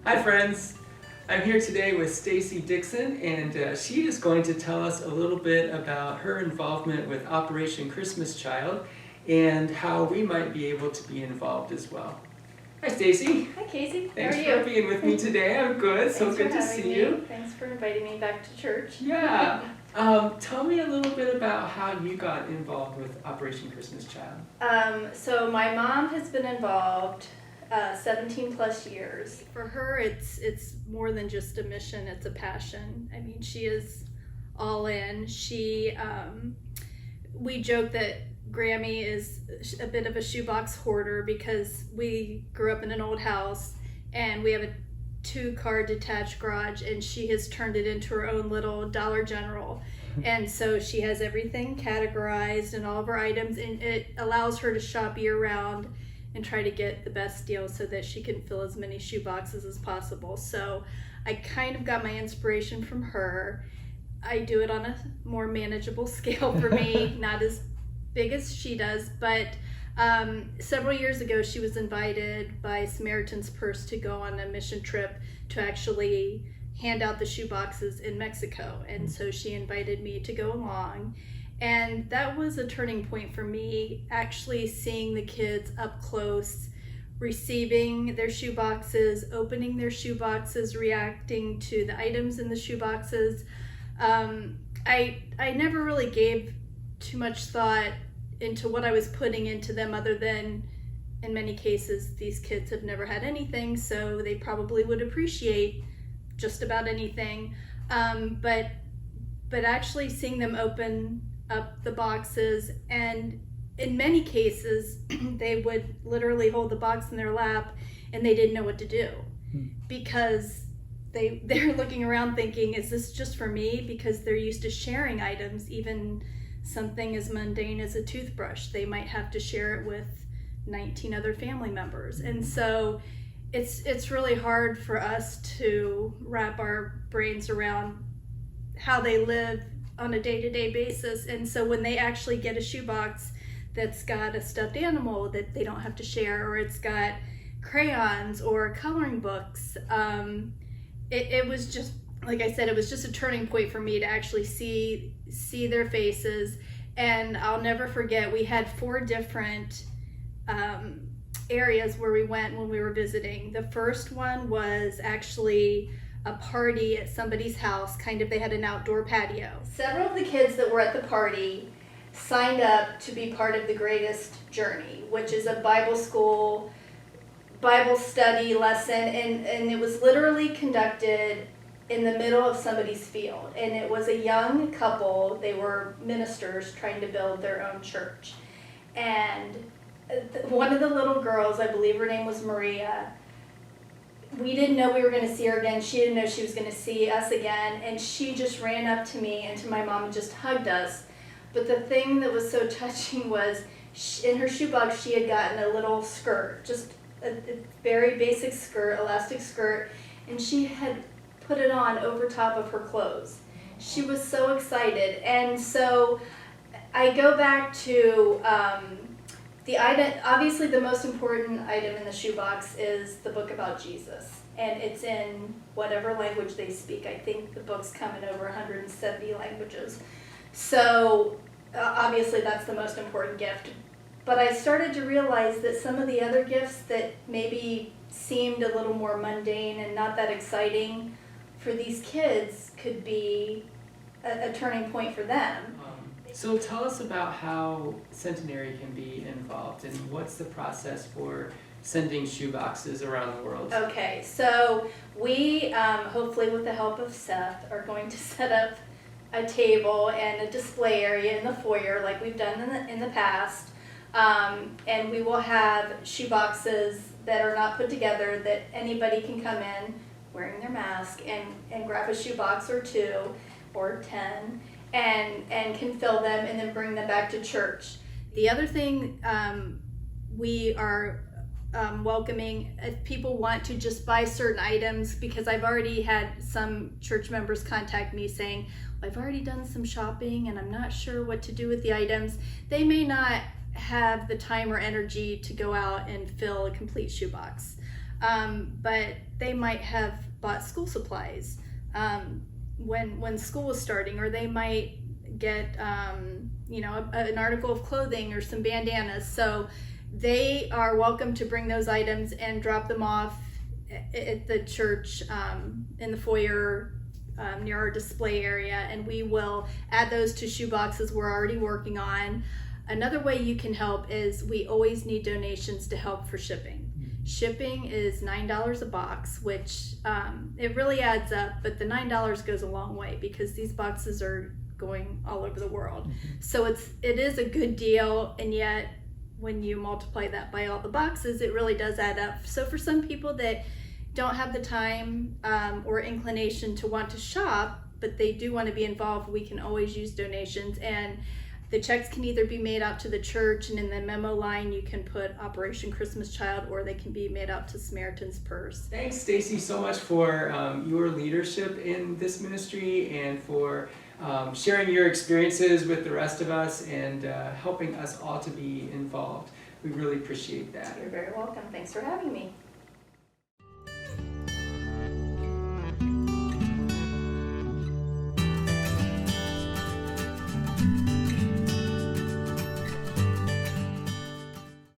Hi friends, I'm here today with Stacy Dickson, and she is going to tell us a little bit about her involvement with Operation Christmas Child and how we might be able to be involved as well. Hi Stacy. Hi Casey, Thanks how are for being with me today. I'm good, so good to see you. Thanks for inviting me back to church. Yeah. Tell me a little bit about how you got involved with Operation Christmas Child. So my mom has been involved 17 plus years. For her, it's more than just a mission, it's a passion. I mean, she is all in. We joke that Grammy is a bit of a shoebox hoarder because we grew up in an old house and we have a 2-car detached garage, and she has turned it into her own little Dollar General. And so she has everything categorized and all of her items, and it allows her to shop year round and try to get the best deal so that she can fill as many shoe boxes as possible. So I kind of got my inspiration from her. I do it on a more manageable scale for me, not as big as she does, but several years ago she was invited by Samaritan's Purse to go on a mission trip to actually hand out the shoe boxes in Mexico, and so she invited me to go along, and that was a turning point for me, actually seeing the kids up close, receiving their shoe boxes, opening their shoe boxes, reacting to the items in the shoe boxes. I never really gave too much thought into what I was putting into them, other than in many cases these kids have never had anything, so they probably would appreciate just about anything. But actually seeing them open up the boxes, and in many cases they would literally hold the box in their lap and they didn't know what to do because they're looking around thinking, is this just for me? Because they're used to sharing items, even something as mundane as a toothbrush. They might have to share it with 19 other family members. And so it's really hard for us to wrap our brains around how they live on a day-to-day basis. And so when they actually get a shoebox that's got a stuffed animal that they don't have to share, or it's got crayons or coloring books, it was just, like I said, it was just a turning point for me to actually see their faces. And I'll never forget, we had 4 different areas where we went when we were visiting. The first one was actually a party at somebody's house, kind of, they had an outdoor patio. Several of the kids that were at the party signed up to be part of the Greatest Journey, which is a Bible school, Bible study lesson, and it was literally conducted in the middle of somebody's field. And it was a young couple, they were ministers trying to build their own church. And one of the little girls, I believe her name was Maria, we didn't know we were going to see her again. She didn't know she was going to see us again. And she just ran up to me and to my mom and just hugged us. But the thing that was so touching was, in her shoebox she had gotten a little skirt, just a very basic skirt, elastic skirt, and she had put it on over top of her clothes. She was so excited. And so I go back to the item. Obviously the most important item in the shoebox is the book about Jesus, and it's in whatever language they speak. I think the books come in over 170 languages. So obviously that's the most important gift. But I started to realize that some of the other gifts that maybe seemed a little more mundane and not that exciting for these kids could be a turning point for them. So tell us about how Centenary can be involved, and what's the process for sending shoeboxes around the world? Okay, so we, hopefully with the help of Seth, are going to set up a table and a display area in the foyer like we've done in the past. And we will have shoeboxes that are not put together, that anybody can come in wearing their mask and grab a shoebox or 2 or 10 and can fill them and then bring them back to church. The other thing we are welcoming, if people want to just buy certain items, because I've already had some church members contact me saying, well, I've already done some shopping and I'm not sure what to do with the items. They may not have the time or energy to go out and fill a complete shoebox. but they might have bought school supplies when school was starting, or they might get an article of clothing or some bandanas. So they are welcome to bring those items and drop them off at the church in the foyer near our display area, and we will add those to shoe boxes we're already working on. Another way you can help is we always need donations to help for shipping. Shipping is $9 a box, which it really adds up, but the $9 goes a long way because these boxes are going all over the world. So it is a good deal, and yet when you multiply that by all the boxes, it really does add up. So for some people that don't have the time or inclination to want to shop, but they do want to be involved, we can always use donations, and the checks can either be made out to the church, and in the memo line you can put Operation Christmas Child, or they can be made out to Samaritan's Purse. Thanks, Stacy, so much for your leadership in this ministry and for sharing your experiences with the rest of us and helping us all to be involved. We really appreciate that. You're very welcome. Thanks for having me.